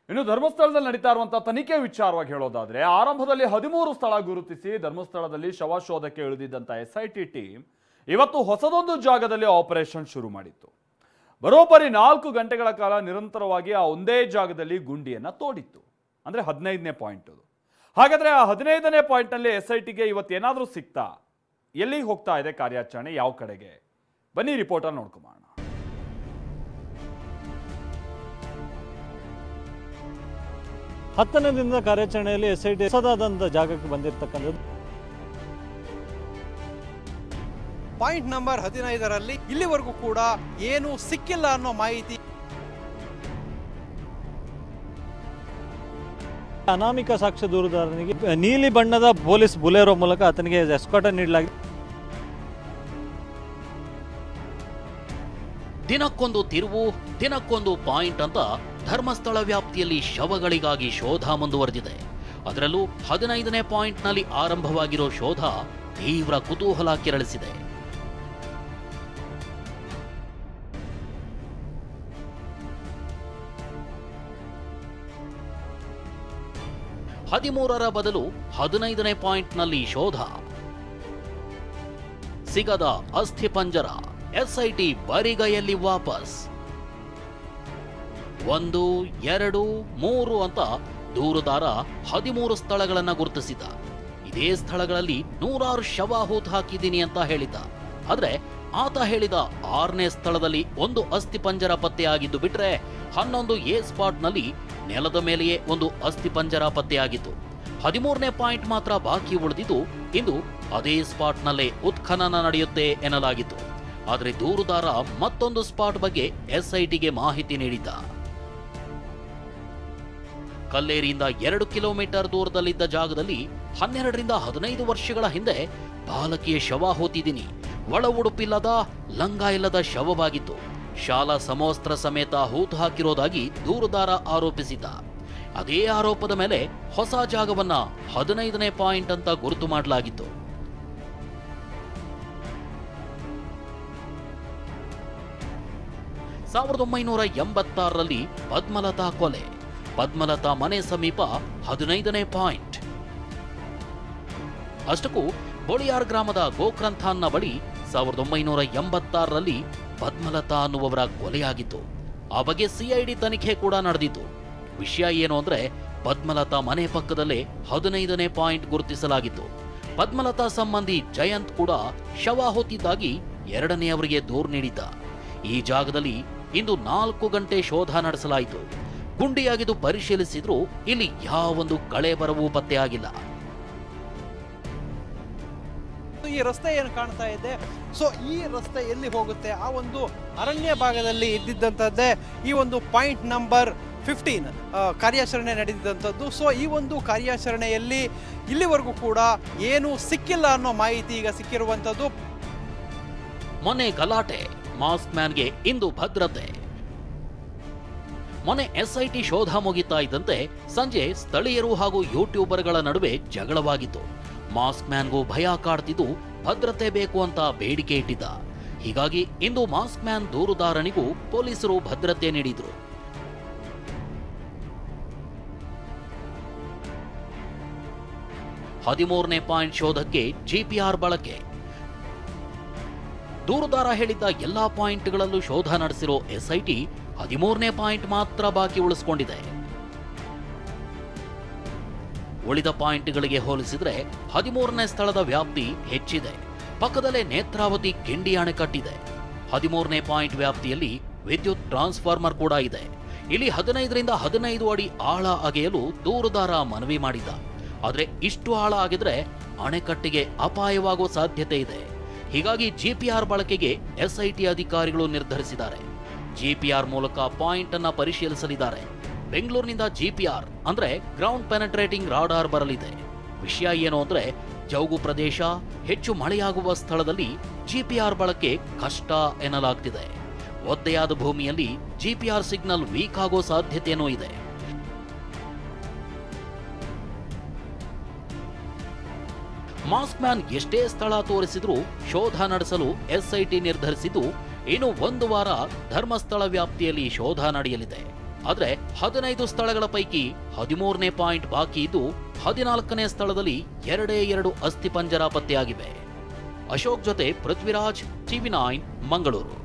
ಇನ್ನು ಧರ್ಮಸ್ಥಳದಲ್ಲಿ ನಡೀತಾ ಇರುವಂತಹ ತನಿಖೆ ವಿಚಾರವಾಗಿ ಹೇಳೋದಾದ್ರೆ ಆರಂಭದಲ್ಲಿ 13 ಸ್ಥಳ ಗುರುತಿಸಿ ಧರ್ಮಸ್ಥಳದಲ್ಲಿ ಶವಶೋಧಕ್ಕೆ ಇಳಿದಿದ್ದಂತ ಎಸ್ಐಟಿ ಟೀಮ್ ಇವತ್ತು ಹೊಸದೊಂದು ಜಾಗದಲ್ಲಿ ಆಪರೇಷನ್ ಶುರು ಮಾಡಿತ್ತು. ಬರೋಬ್ಬರಿ 4 ಗಂಟೆಗಳ ಕಾಲ ನಿರಂತರವಾಗಿ ಆ ಒಂದೇ ಜಾಗದಲ್ಲಿ ಗುಂಡಿಯನ್ನ ತೋಡಿತ್ತು. ಅಂದ್ರೆ 15ನೇ ಪಾಯಿಂಟ್ ಅದು. ಹಾಗಾದ್ರೆ ಆ 15ನೇ ಪಾಯಿಂಟ್ ನಲ್ಲಿ ಎಸ್ಐಟಿಗೆ ಇವತ್ತೇನಾದ್ರೂ ಸಿಕ್ತಾ? ಎಲ್ಲಿಗೆ ಹೋಗ್ತಾ ಇದೆ ಕಾರ್ಯಾಚರಣೆ, ಯಾವ ಕಡೆಗೆ? ಬನ್ನಿ ರಿಪೋರ್ಟರ್ ನೋಡ್ಕೊಂಬೋಣ. ಹತ್ತನೇ ದಿನದ ಕಾರ್ಯಾಚರಣೆಯಲ್ಲಿ ಎಸ್ಐಟಿ ಹೊಸದಾದಂಥ ಜಾಗಕ್ಕೆ ಬಂದಿರತಕ್ಕಂಥದ್ದು. ಪಾಯಿಂಟ್ ನಂಬರ್ 15ರಲ್ಲಿ ಇಲ್ಲಿವರೆಗೂ ಕೂಡ ಏನು ಸಿಕ್ಕಿಲ್ಲ ಅನ್ನೋ ಮಾಹಿತಿ. ಅನಾಮಿಕ ಸಾಕ್ಷ್ಯ ದೂರುದಾರನಿಗೆ ನೀಲಿ ಬಣ್ಣದ ಪೊಲೀಸ್ ಬುಲೆರೋ ಮೂಲಕ ಆತನಿಗೆ ಎಸ್ಕಾರ್ಟ್ ನೀಡಲಾಗಿದೆ. ದಿನಕ್ಕೊಂದು ತಿರುವು, ದಿನಕ್ಕೊಂದು ಪಾಯಿಂಟ್ ಅಂತ ಧರ್ಮಸ್ಥಳ ವ್ಯಾಪ್ತಿಯಲ್ಲಿ ಶವಗಳಿಗಾಗಿ ಶೋಧ ಮುಂದುವರೆದಿದೆ. ಅದರಲ್ಲೂ 15ನೇ ಪಾಯಿಂಟ್ನಲ್ಲಿ ಆರಂಭವಾಗಿರೋ ಶೋಧ ತೀವ್ರ ಕುತೂಹಲ ಕೆರಳಿಸಿದೆ. ಹದಿಮೂರರ ಬದಲು 15ನೇ ಪಾಯಿಂಟ್ನಲ್ಲಿ ಶೋಧ. ಸಿಗದ ಅಸ್ಥಿಪಂಜರ, ಎಸ್ಐಟಿ ಬರಿಗೈಯಲ್ಲಿ ವಾಪಸ್. 1, 2, 3 ಅಂತ ದೂರುದಾರ 13 ಸ್ಥಳಗಳನ್ನ ಗುರುತಿಸಿದ. ಇದೇ ಸ್ಥಳಗಳಲ್ಲಿ 100 ಶವ ಹೂತು ಹಾಕಿದ್ದೀನಿ ಅಂತ ಹೇಳಿದ್ದ. ಆದ್ರೆ ಆತ ಹೇಳಿದ 6ನೇ ಸ್ಥಳದಲ್ಲಿ ಒಂದು ಅಸ್ಥಿಪಂಜರ ಪತ್ತೆಯಾಗಿದ್ದು ಬಿಟ್ರೆ 11 ಸ್ಪಾಟ್ನಲ್ಲಿ ನೆಲದ ಮೇಲೆಯೇ ಒಂದು ಅಸ್ಥಿಪಂಜರ ಪತ್ತೆಯಾಗಿತ್ತು. 13ನೇ ಪಾಯಿಂಟ್ ಮಾತ್ರ ಬಾಕಿ ಉಳಿದಿದ್ದು ಇಂದು ಅದೇ ಸ್ಪಾಟ್ನಲ್ಲೇ ಉತ್ಖನನ ನಡೆಯುತ್ತೆ ಎನ್ನಲಾಗಿತ್ತು. ಆದರೆ ದೂರುದಾರ ಮತ್ತೊಂದು ಸ್ಪಾಟ್ ಬಗ್ಗೆ ಎಸ್ಐಟಿಗೆ ಮಾಹಿತಿ ನೀಡಿದ್ದ. ಕಲ್ಲೇರಿಯಿಂದ 2 ಕಿಲೋಮೀಟರ್ ದೂರದಲ್ಲಿದ್ದ ಜಾಗದಲ್ಲಿ 12ರಿಂದ 15 ವರ್ಷಗಳ ಹಿಂದೆ ಬಾಲಕಿಯ ಶವ ಹೂತಿದ್ದೀನಿ. ಒಳ ಉಡುಪಿಲ್ಲದ, ಲಂಗ ಇಲ್ಲದ ಶವವಾಗಿತ್ತು. ಶಾಲಾ ಸಮವಸ್ತ್ರ ಸಮೇತ ಹೂತು ಹಾಕಿರೋದಾಗಿ ದೂರುದಾರ ಆರೋಪಿಸಿದ್ದ. ಅದೇ ಆರೋಪದ ಮೇಲೆ ಹೊಸ ಜಾಗವನ್ನ 15ನೇ ಪಾಯಿಂಟ್ ಅಂತ ಗುರುತು ಮಾಡಲಾಗಿತ್ತು. ಸಾವಿರದ 1986ರಲ್ಲಿ ಪದ್ಮಲತಾ ಕೊಲೆ. ಪದ್ಮಲತಾ ಮನೆ ಸಮೀಪ 15ನೇ ಪಾಯಿಂಟ್. ಅಷ್ಟಕ್ಕೂ ಬೋಳಿಯಾರ್ ಗ್ರಾಮದ ಗೋಕ್ರಂಥಾನ್ನ ಬಳಿ 1986ರಲ್ಲಿ ಪದ್ಮಲತಾ ಅನ್ನುವವರ ಕೊಲೆಯಾಗಿತ್ತು. ಆ ಬಗ್ಗೆ ಸಿಐಡಿ ತನಿಖೆ ಕೂಡ ನಡೆದಿತ್ತು. ವಿಷಯ ಏನು ಅಂದ್ರೆ ಪದ್ಮಲತಾ ಮನೆ ಪಕ್ಕದಲ್ಲೇ 15ನೇ ಪಾಯಿಂಟ್ ಗುರುತಿಸಲಾಗಿತ್ತು. ಪದ್ಮಲತಾ ಸಂಬಂಧಿ ಜಯಂತ್ ಕೂಡ ಶವ ಹೊತ್ತಿದ್ದಾಗಿ 2ನೇಯವರಿಗೆ ದೂರು ನೀಡಿದ್ದ. ಈ ಜಾಗದಲ್ಲಿ ಇಂದು 4 ಗಂಟೆ ಶೋಧ ನಡೆಸಲಾಯಿತು. ಗುಂಡಿಯಾಗಿದ್ದು ಪರಿಶೀಲಿಸಿದ್ರೂ ಇಲ್ಲಿ ಯಾವೊಂದು ಕಳೆಬರವೂ ಪತ್ತೆಯಾಗಿಲ್ಲ. ಈ ರಸ್ತೆ ಏನು ಕಾಣ್ತಾ ಇದೆ, ಸೊ ಈ ರಸ್ತೆ ಎಲ್ಲಿ ಹೋಗುತ್ತೆ? ಆ ಒಂದು ಅರಣ್ಯ ಭಾಗದಲ್ಲಿ ಇದ್ದಿದ್ದಂಥದ್ದೇ ಈ ಒಂದು ಪಾಯಿಂಟ್ ನಂಬರ್ 15 ಕಾರ್ಯಾಚರಣೆ ನಡೆದಿದ್ದಂಥದ್ದು. ಸೊ ಈ ಒಂದು ಕಾರ್ಯಾಚರಣೆಯಲ್ಲಿ ಇಲ್ಲಿವರೆಗೂ ಕೂಡ ಏನು ಸಿಕ್ಕಿಲ್ಲ ಅನ್ನೋ ಮಾಹಿತಿ ಈಗ ಸಿಕ್ಕಿರುವಂಥದ್ದು. ಮೊನ್ನೆ ಗಲಾಟೆ, ಮಾಸ್ಕ್ ಮ್ಯಾನ್ಗೆ ಇಂದು ಭದ್ರತೆ. ಮೊನ್ನೆ ಎಸ್ಐಟಿ ಶೋಧ ಮುಗಿತಾ ಇದ್ದಂತೆ ಸಂಜೆ ಸ್ಥಳೀಯರು ಹಾಗೂ ಯೂಟ್ಯೂಬರ್ಗಳ ನಡುವೆ ಜಗಳವಾಗಿತ್ತು. ಮಾಸ್ಕ್ ಮ್ಯಾನ್ಗೂ ಭಯ ಕಾಡ್ತಿದ್ದು ಭದ್ರತೆ ಬೇಕು ಅಂತ ಬೇಡಿಕೆ ಇಟ್ಟಿದ್ದ. ಹೀಗಾಗಿ ಇಂದು ಮಾಸ್ಕ್ ಮ್ಯಾನ್ ದೂರುದಾರನಿಗೂ ಪೊಲೀಸರು ಭದ್ರತೆ ನೀಡಿದ್ರು. ಹದಿಮೂರನೇ ಪಾಯಿಂಟ್ ಶೋಧಕ್ಕೆ ಜಿಪಿಆರ್ ಬಳಕೆ. ದೂರುದಾರ ಹೇಳಿದ್ದ ಎಲ್ಲಾ ಪಾಯಿಂಟ್ಗಳಲ್ಲೂ ಶೋಧ ನಡೆಸಿರೋ ಎಸ್ಐಟಿ 13ನೇ ಪಾಯಿಂಟ್ ಮಾತ್ರ ಬಾಕಿ ಉಳಿಸಿಕೊಂಡಿದೆ. ಉಳಿದ ಪಾಯಿಂಟ್ಗಳಿಗೆ ಹೋಲಿಸಿದ್ರೆ 13ನೇ ಸ್ಥಳದ ವ್ಯಾಪ್ತಿ ಹೆಚ್ಚಿದೆ. ಪಕ್ಕದಲ್ಲೇ ನೇತ್ರಾವತಿ ಕಿಂಡಿ ಅಣೆಕಟ್ಟಿದೆ. 13ನೇ ಪಾಯಿಂಟ್ ವ್ಯಾಪ್ತಿಯಲ್ಲಿ ವಿದ್ಯುತ್ ಟ್ರಾನ್ಸ್ಫಾರ್ಮರ್ ಕೂಡ ಇದೆ. ಇಲ್ಲಿ 15ರಿಂದ 15 ಅಡಿ ಆಳ ಅಗೆಯಲು ದೂರುದಾರ ಮನವಿ ಮಾಡಿದ್ದ. ಆದ್ರೆ ಇಷ್ಟು ಆಳ ಆಗಿದ್ರೆ ಅಣೆಕಟ್ಟಿಗೆ ಅಪಾಯವಾಗುವ ಸಾಧ್ಯತೆ ಇದೆ. ಹೀಗಾಗಿ ಜಿಪಿಆರ್ ಬಳಕೆಗೆ ಎಸ್ಐಟಿ ಅಧಿಕಾರಿಗಳು ನಿರ್ಧರಿಸಿದ್ದಾರೆ. ಜಿಪಿಆರ್ ಮೂಲಕ ಪಾಯಿಂಟ್ ಅನ್ನ ಪರಿಶೀಲಿಸಲಿದ್ದಾರೆ. ಬೆಂಗಳೂರಿನಿಂದ ಜಿಪಿಆರ್ ಅಂದ್ರೆ ಗ್ರೌಂಡ್ ಪೆನೆಟ್ರೇಟಿಂಗ್ ರಾಡಾರ್ ಬರಲಿದೆ. ವಿಷಯ ಏನು ಅಂದ್ರೆ ಜೌಗು ಪ್ರದೇಶ, ಹೆಚ್ಚು ಮಳೆಯಾಗುವ ಸ್ಥಳದಲ್ಲಿ ಜಿಪಿಆರ್ ಬಳಕೆ ಕಷ್ಟ ಎನ್ನಲಾಗ್ತಿದೆ. ಒದ್ದೆಯಾದ ಭೂಮಿಯಲ್ಲಿ ಜಿಪಿಆರ್ ಸಿಗ್ನಲ್ ವೀಕ್ ಆಗೋ ಸಾಧ್ಯತೆಯೂ ಇದೆ. ಮಾಸ್ಕ್ ಮ್ಯಾನ್ ಎಷ್ಟೇ ಸ್ಥಳ ತೋರಿಸಿದ್ರೂ ಶೋಧ ನಡೆಸಲು ಎಸ್ಐಟಿ ನಿರ್ಧರಿಸಿದ್ದು ಇನ್ನು 1 ವಾರ ಧರ್ಮಸ್ಥಳ ವ್ಯಾಪ್ತಿಯಲ್ಲಿ ಶೋಧ ನಡೆಯಲಿದೆ. ಆದ್ರೆ 15 ಸ್ಥಳಗಳ ಪೈಕಿ 13ನೇ ಪಾಯಿಂಟ್ ಬಾಕಿ ಇದ್ದು 14ನೇ ಸ್ಥಳದಲ್ಲಿ 2 ಅಸ್ಥಿಪಂಜರ ಪತ್ತೆಯಾಗಿವೆ. ಅಶೋಕ್ ಜೊತೆ ಪೃಥ್ವಿರಾಜ್, TV9 ಮಂಗಳೂರು.